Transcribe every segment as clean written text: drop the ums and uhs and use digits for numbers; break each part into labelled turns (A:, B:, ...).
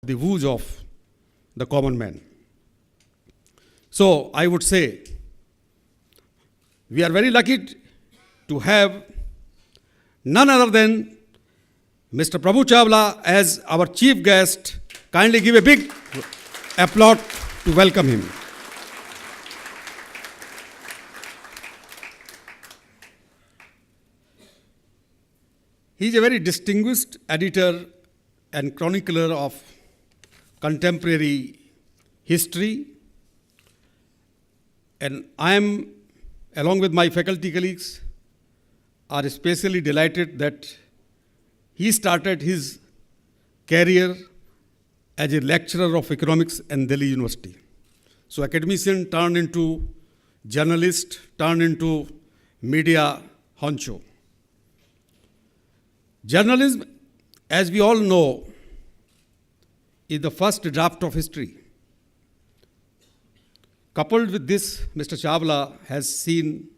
A: the woes of the common man. So I would say we are very lucky to have none other than Mr. Prabhu Chawla as our chief guest. Kindly give a big applause to welcome him. He is a very distinguished editor and chronicler of contemporary history, and I am, along with my faculty colleagues, are especially delighted that he started his career as a lecturer of economics in Delhi University. So academician turned into journalist, turned into media honcho. Journalism, as we all know, is the first draft of history. Coupled with this, Mr. Chawla has seen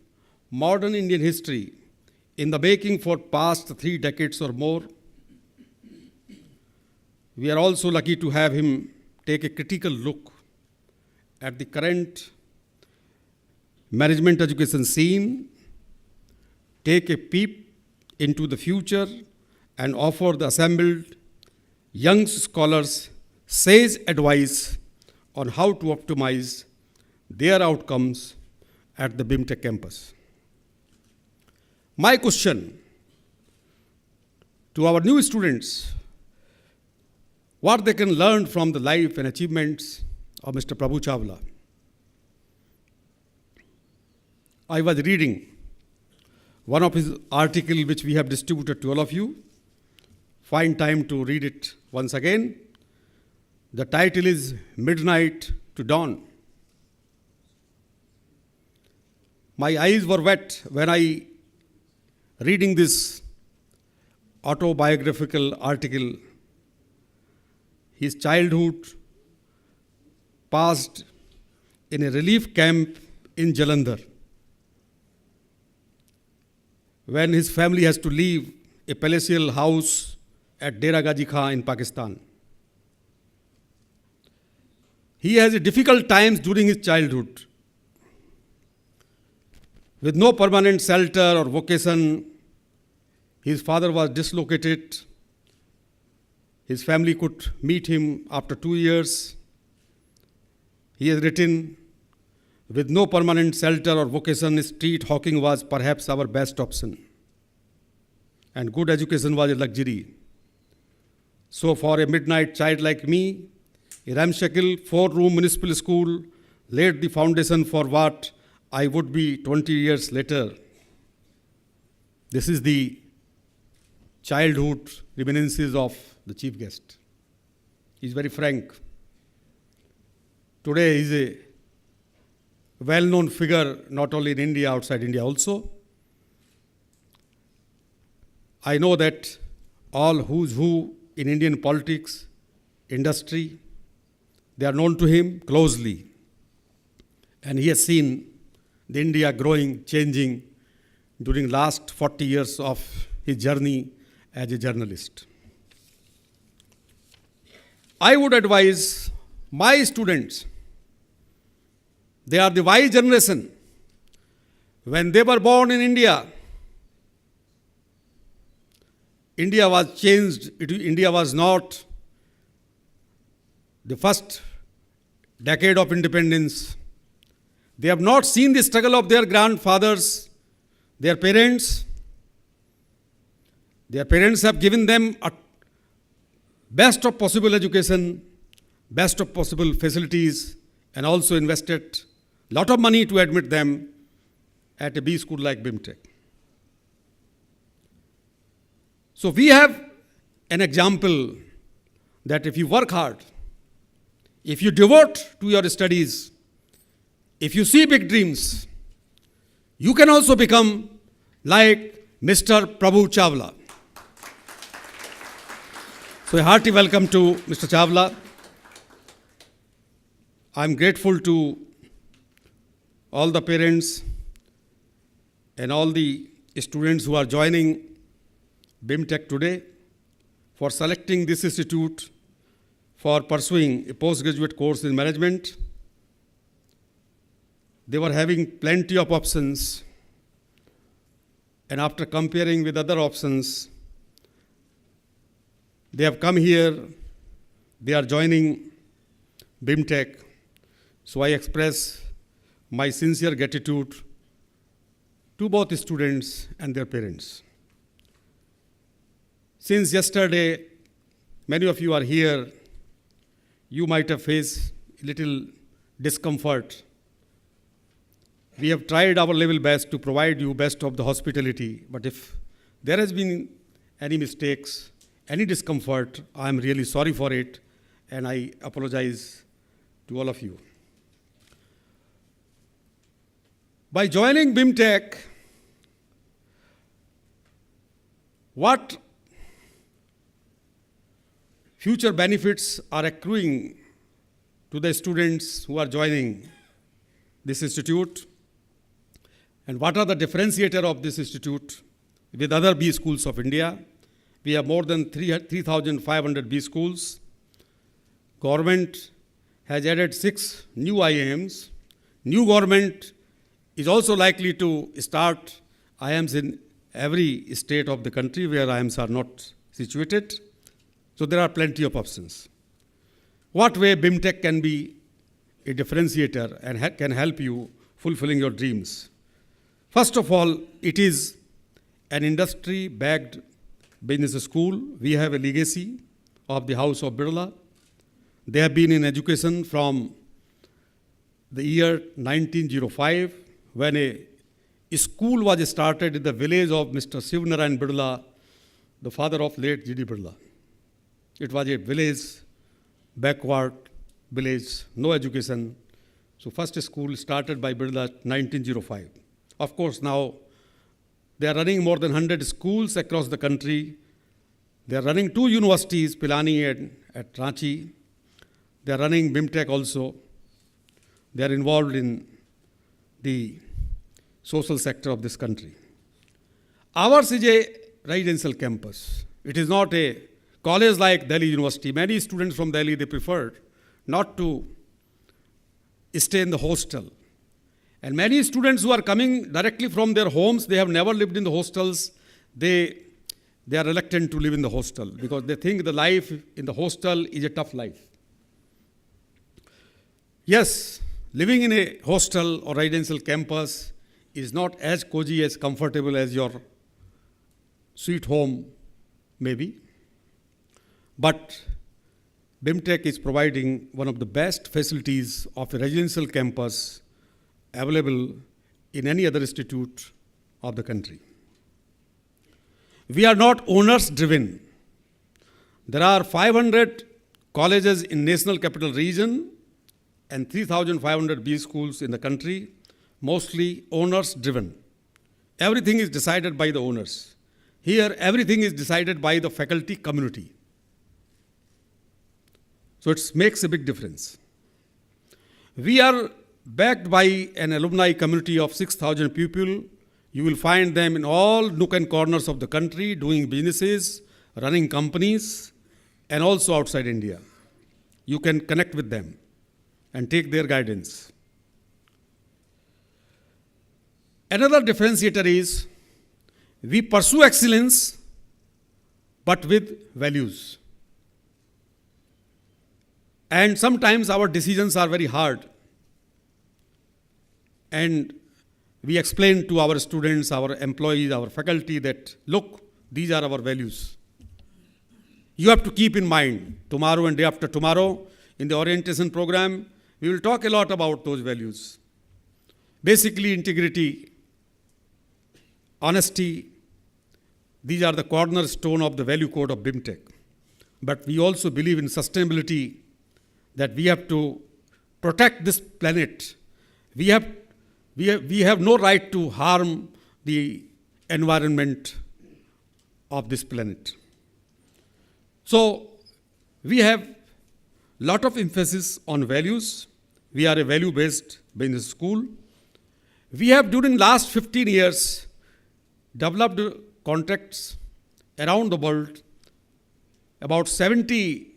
A: modern Indian history in the making for past 3 decades or more. We are also lucky to have him take a critical look at the current management education scene, take a peep into the future, and offer the assembled young scholars sage advice on how to optimize their outcomes at the BIMTech campus. My question to our new students, what they can learn from the life and achievements of Mr. Prabhu Chawla. I was reading one of his articles which we have distributed to all of you. Find time to read it once again. The title is Midnight to Dawn. My eyes were wet when I reading this autobiographical article. His childhood passed in a relief camp in Jalandhar, when his family has to leave a palatial house at Dera Gazi Khan in Pakistan. He has difficult times during his childhood. With no permanent shelter or vocation, his father was dislocated. His family could meet him after 2 years. He has written, with no permanent shelter or vocation, street hawking was perhaps our best option, and good education was a luxury. So for a midnight child like me, a ramshackle 4-room municipal school laid the foundation for what I would be 20 years later. This is the childhood reminiscences of the chief guest. He is very frank. Today he is a well-known figure not only in India, outside India also. I know that all who's who in Indian politics, industry, they are known to him closely. And he has seen the India growing, changing during last 40 years of his journey as a journalist. I would advise my students, they are the Y generation. When they were born in India, India was changed. India was not the first decade of independence. They have not seen the struggle of their grandfathers, their parents. Their parents have given them a best of possible education, best of possible facilities, and also invested a lot of money to admit them at a B school like BIMTech. So we have an example that if you work hard, if you devote to your studies, if you see big dreams, you can also become like Mr. Prabhu Chawla. So a hearty welcome to Mr. Chawla. I'm grateful to all the parents and all the students who are joining BIMTech today for selecting this institute for pursuing a postgraduate course in management. They were having plenty of options, and after comparing with other options, they have come here, they are joining BIMTech. So I express my sincere gratitude to both students and their parents. Since yesterday, many of you are here, you might have faced a little discomfort. We have tried our level best to provide you best of the hospitality, but if there has been any mistakes, any discomfort, I am really sorry for it, and I apologize to all of you. By joining BIMTech, what future benefits are accruing to the students who are joining this institute, and what are the differentiator of this institute with other B schools of India? We have more than 3,500 B schools. Government has added 6 new IIMs. New government is also likely to start IIMs in every state of the country where IIMs are not situated. So there are plenty of options. What way BIMTech can be a differentiator and can help you fulfilling your dreams? First of all, it is an industry-backed business school. We have a legacy of the House of Birla. They have been in education from the year 1905, when a school was started in the village of Mr. Shivnarayan Birla, the father of late G.D. Birla. It was a village, backward village, no education. So first school started by Birla 1905. Of course, now they are running more than 100 schools across the country. They are running 2 universities, Pilani and at Ranchi. They are running BIMTech also. They are involved in the social sector of this country. Ours is a residential campus. It is not a college like Delhi University. Many students from Delhi, they preferred not to stay in the hostel. And many students who are coming directly from their homes, they have never lived in the hostels. They are reluctant to live in the hostel because they think the life in the hostel is a tough life. Yes, living in a hostel or residential campus is not as cozy, as comfortable as your sweet home maybe. But BIMTech is providing one of the best facilities of a residential campus available in any other institute of the country. We are not owners driven. There are 500 colleges in National Capital Region and 3,500 B schools in the country, mostly owners driven. Everything is decided by the owners. Here, everything is decided by the faculty community. So it makes a big difference. We are backed by an alumni community of 6,000 people. You will find them in all nook and corners of the country doing businesses, running companies, and also outside India. You can connect with them and take their guidance. Another differentiator is we pursue excellence, but with values. And sometimes our decisions are very hard. And we explain to our students, our employees, our faculty that, look, these are our values. You have to keep in mind, tomorrow and day after tomorrow, in the orientation program, we will talk a lot about those values. Basically, integrity, honesty, these are the cornerstone of the value code of BIMTech. But we also believe in sustainability, that we have to protect this planet. We have no right to harm the environment of this planet. So we have lot of emphasis on values. We are a value-based business school. We have, during last 15 years, developed contacts around the world. About 70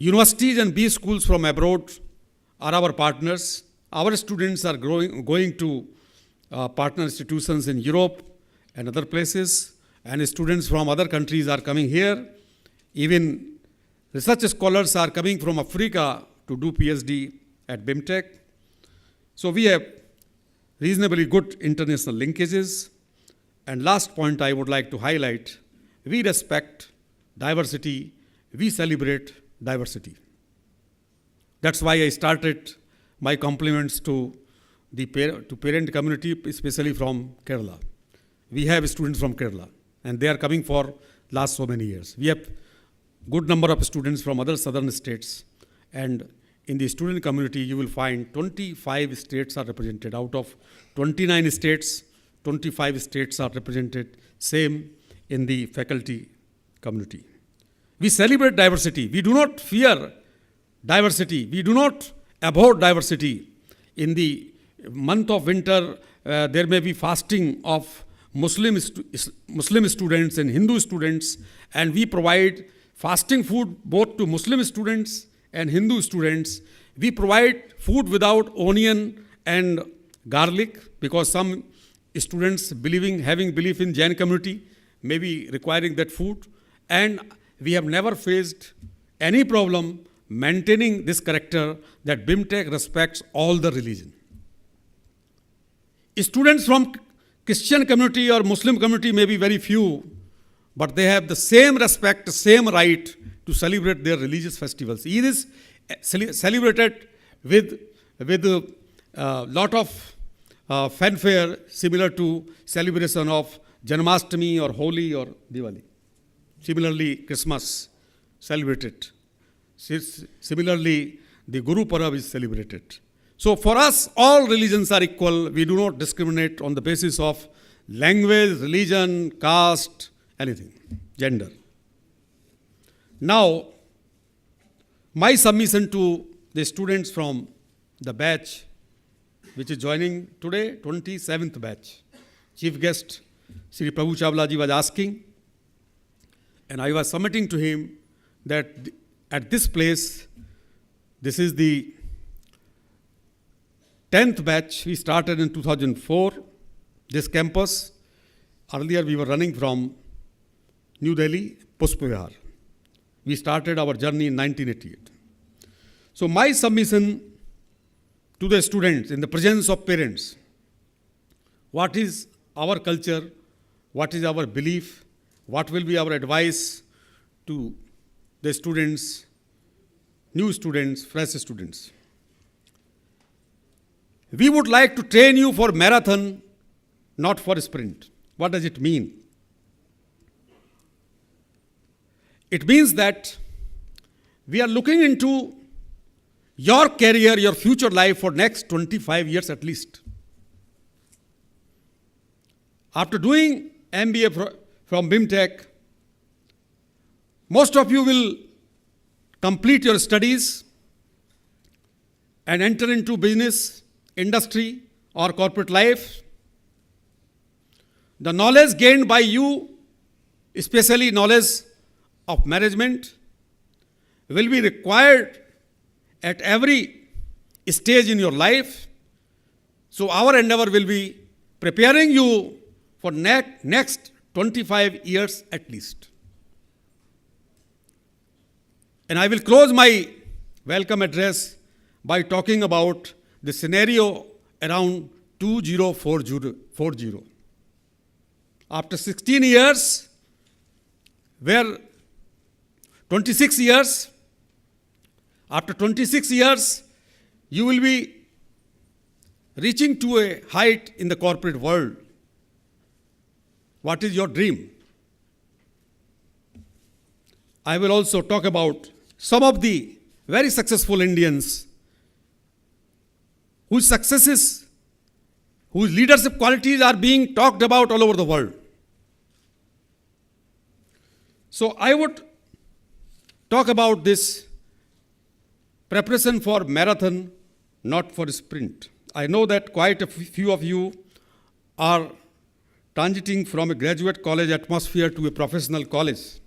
A: Universities and B schools from abroad are our partners. Our students are going to partner institutions in Europe and other places, and students from other countries are coming here. Even research scholars are coming from Africa to do PhD at BIMTech. So we have reasonably good international linkages. And last point I would like to highlight, we respect diversity, we celebrate diversity. That's why I started my compliments to the parent community, especially from Kerala. We have students from Kerala, and they are coming for last so many years. We have good number of students from other southern states, and in the student community, you will find 25 states are represented. Out of 29 states, 25 states are represented, same in the faculty community. We celebrate diversity. We do not fear diversity. We do not abhor diversity. In the month of winter, there may be fasting of Muslim students and Hindu students, and we provide fasting food both to Muslim students and Hindu students. We provide food without onion and garlic, because some students having belief in Jain community may be requiring that food, and we have never faced any problem maintaining this character that BIMTech respects all the religion. Students from Christian community or Muslim community may be very few, but they have the same respect, same right to celebrate their religious festivals. Eid is celebrated with a lot of fanfare, similar to celebration of Janmashtami or Holi or Diwali. Similarly, Christmas celebrated. Similarly, the Guru Parab is celebrated. So for us, all religions are equal. We do not discriminate on the basis of language, religion, caste, anything, gender. Now, my submission to the students from the batch which is joining today, 27th batch. Chief guest, Sri Prabhu Chawla ji was asking, and I was submitting to him that at this place, this is the 10th batch. We started in 2004, this campus. Earlier we were running from New Delhi, Pushpa Vihar. We started our journey in 1988. So my submission to the students in the presence of parents, what is our culture, what is our belief, what will be our advice to the students, new students, fresh students. We would like to train you for marathon, not for sprint. What does it mean? It means that we are looking into your career, your future life for next 25 years at least. After doing MBA from BIMTech, most of you will complete your studies and enter into business, industry, or corporate life. The knowledge gained by you, especially knowledge of management, will be required at every stage in your life. So our endeavor will be preparing you for next 25 years at least. And I will close my welcome address by talking about the scenario around 2040. After 16 years, where 26 years, after 26 years, you will be reaching to a height in the corporate world. What is your dream? I will also talk about some of the very successful Indians whose successes, whose leadership qualities are being talked about all over the world. So I would talk about this preparation for marathon, not for sprint. I know that quite a few of you are transiting from a graduate college atmosphere to a professional college.